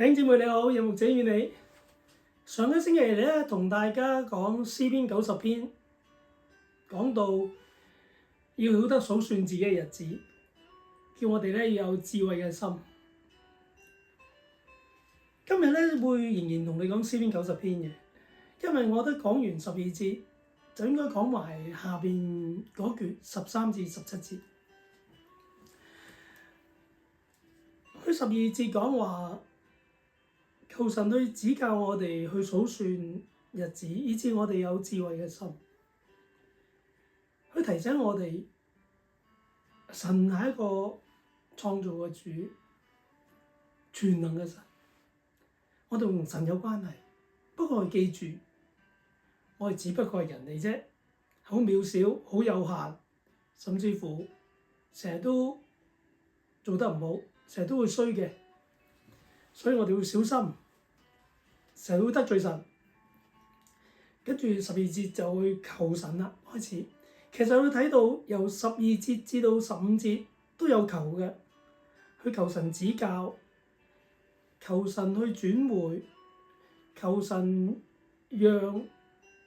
弟兄姊妹你好，有牧者與你。上個星期咧，同大家講詩篇90篇，講到要曉得數算自己嘅日子，叫我哋咧要有智慧嘅心。今日咧會仍然同你講詩篇90篇嘅，因為我覺得講完12節，就應該講埋下邊嗰橛13至17節。佢12節講話，求神去指教我哋去數算日子，以致我哋有智慧嘅心。佢提醒我哋，神係一個創造嘅主，全能嘅神。我哋同神有關係，不過記住，我哋只不過係人嚟啫，好渺小，好有限，甚至乎成日都做得唔好，成日都會衰嘅。所以我哋要小心，成日會得罪神。跟住12節就會求神啦，開始。其實你睇到由12節至到15節都有求嘅，去求神指教，求神去轉回，求神讓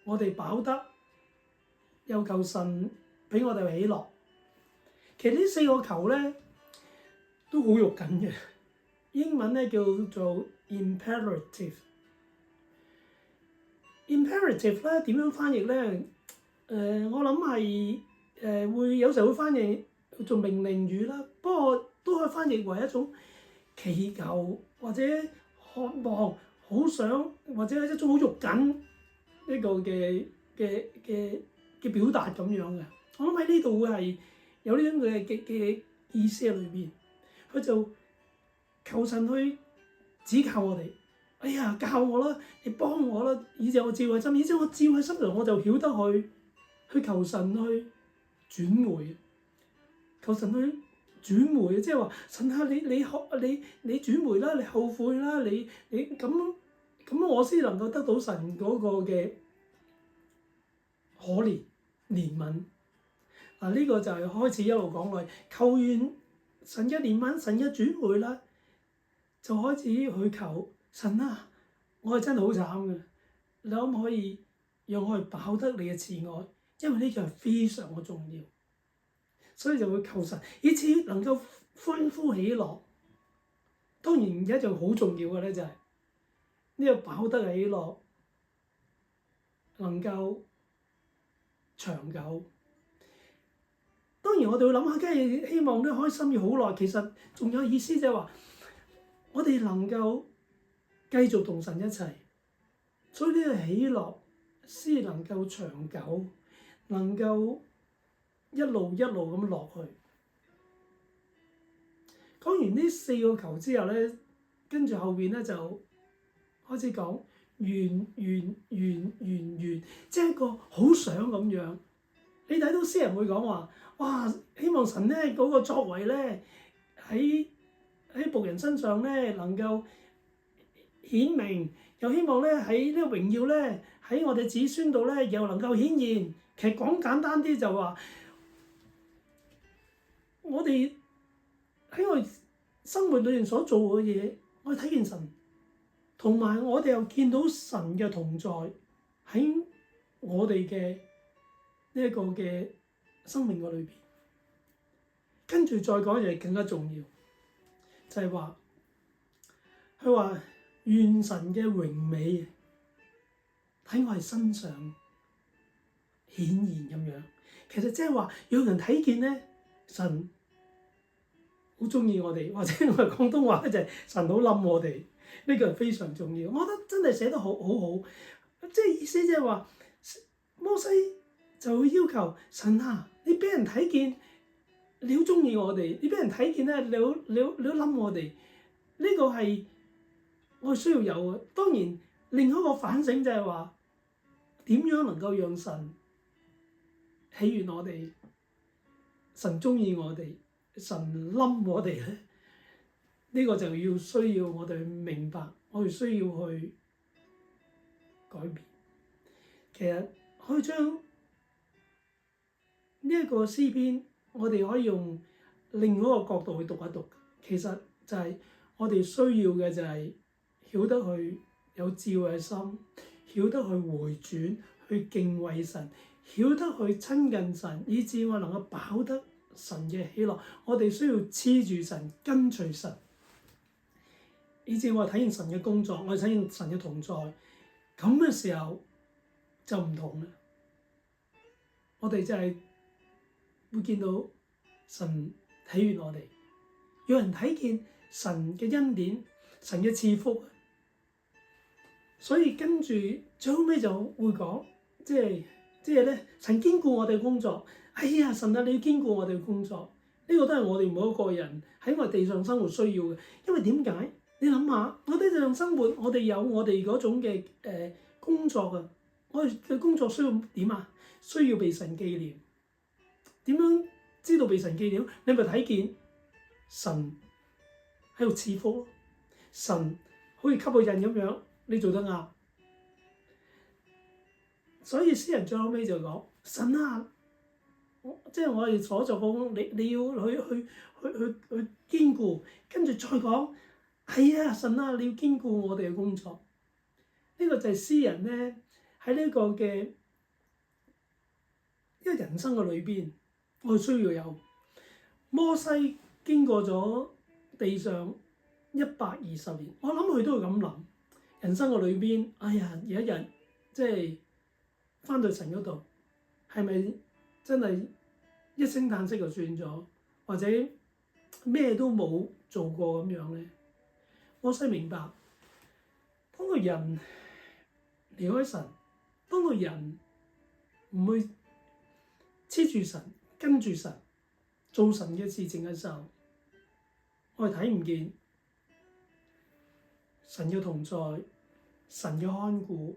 我哋飽得，又求神俾我哋喜樂。其實呢四個求咧都好肉緊嘅。英文咧叫做 imperative。imperative 咧點樣翻譯咧？我諗係會有時候會翻譯做命令語啦，不過都可以翻譯為一種祈求或者渴望、好想或者係一種好肉緊呢個嘅表達咁樣嘅。我諗喺呢度會係有呢種嘅意思喺裏邊，佢就求神去指教我哋，哎呀教我啦，你幫我啦，以致我智慧心，以致我智慧心上我就曉得去求神去轉回，求神去轉回，即係話神啊，你轉回啦，你後悔啦，你咁我先能夠得到神嗰個嘅可憐憐憫。嗱，呢個就係開始一路講落去，求完神嘅憐憫，神嘅轉回啦，就開始去求神啊！我係真係好慘嘅，你可唔可以讓我係飽得你嘅慈愛？因為呢個係非常嘅重要，所以就會求神，以至能夠歡呼喜樂。當然有一樣好重要嘅咧，就係呢個飽得嘅喜樂能夠長久。當然我哋會諗下，梗係希望呢開心要好耐。其實仲有意思就係話，我哋能夠繼續同神一齊，所以呢個喜樂先能夠長久，能夠一路一路咁落去。講完呢四個求之後咧，跟住後邊咧就開始講願，即係一個好想咁樣。你睇到詩人會講話，哇！希望神咧嗰個作為咧喺僕人身上咧能夠顯明，又希望咧喺呢個榮耀咧喺我哋子孫度咧又能夠顯現。其實講簡單啲就話，我哋喺我哋生活裏面所做嘅嘢，我哋睇見神，同埋我哋又見到神嘅同在喺我哋嘅呢一個嘅生命嘅裏邊。跟住再講嘢更加重要，就係話佢話願神嘅榮美喺我哋身上顯現咁樣。其實即係話讓人睇見咧，神好中意我哋，或者我哋廣東話咧就係神好冧我哋。呢個係非常重要。我覺得真係寫得好好，即係意思即係話摩西就會要求神啊，你俾人睇見你好中意我哋，你俾人睇見咧你好冧我哋。呢個係我需要有嘅。當然另一個反省就係話點樣能夠讓神喜悅我哋，神中意我哋，神冧我哋咧？呢個就需要我哋去明白，我哋需要去改變。其實可以將呢一個詩篇，我哋可以用另外一個角度去讀一讀。其實就係我哋需要嘅就係曉得去有智慧嘅心，曉得去回轉，去敬畏神，曉得去親近神，以致我能夠飽得神嘅喜樂。我哋需要黐住神，跟隨神，以致我體驗神嘅工作，我體驗神嘅同在。咁嘅時候就唔同啦。我哋就係會見到神喜悅我哋，有人睇見神嘅恩典、神嘅賜福。所以跟住最後尾就會講，即係咧，神堅固我哋工作。哎呀，神啊，你要堅固我哋嘅工作，呢個都係我哋每一個人喺我哋地上生活需要嘅。因為點解？你諗下，我哋地上生活，我哋有我哋嗰種嘅工作啊。我哋嘅工作需要點啊？需要被神紀念。點樣知道被神紀念？你咪睇見神喺度賜福咯，神好似吸個印咁樣。你做得啱，所以詩人最後尾就講：神啊，即係我哋所做嘅工，你要去堅固，跟住再講係啊，神啊，你要堅固我哋嘅工作。呢個就係詩人咧喺呢個嘅一個人生嘅裏邊，我哋需要有摩西經過咗地上120年，我諗佢都會咁諗。人生嘅裏邊，哎呀，有一日即係翻到神嗰度，係咪真係一聲嘆息就算咗，或者咩都冇做過咁樣咧？摩西明白，當個人離開神，當個人唔會黐住神、跟住神、做神嘅事情嘅時候，我哋睇唔見神嘅同在。神嘅看顧，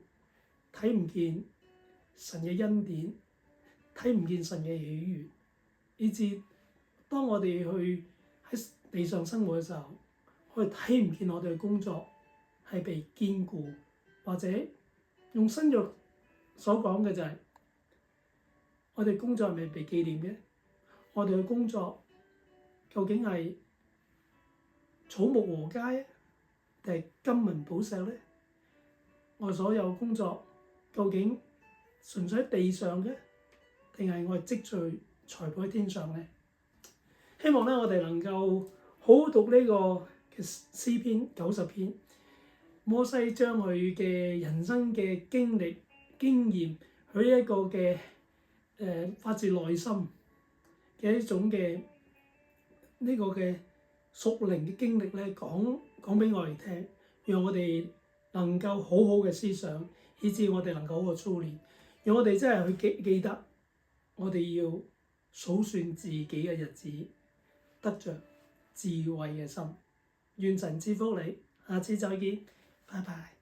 睇唔見神嘅恩典，睇唔見神嘅喜悅，以致當我哋去喺地上生活嘅時候，我哋睇唔見我哋嘅工作係被堅固，或者用新約所講嘅就係、我哋工作係咪被紀念嘅？我哋嘅工作究竟係草木禾秸定係金銀寶石咧？我所有工作究竟純粹喺地上嘅，定係我哋積聚財寶喺天上咧？希望咧我哋能夠好好讀呢個嘅詩篇90篇，摩西將佢嘅人生嘅經歷、經驗，佢一個嘅發自內心嘅一種嘅呢個嘅屬靈嘅經歷咧，講俾我哋聽，讓我哋能夠好好嘅思想，以致我哋能夠好好操練，讓我哋真係去記得，我哋要數算自己嘅日子，得着智慧嘅心。願神賜福你，下次再見，拜拜。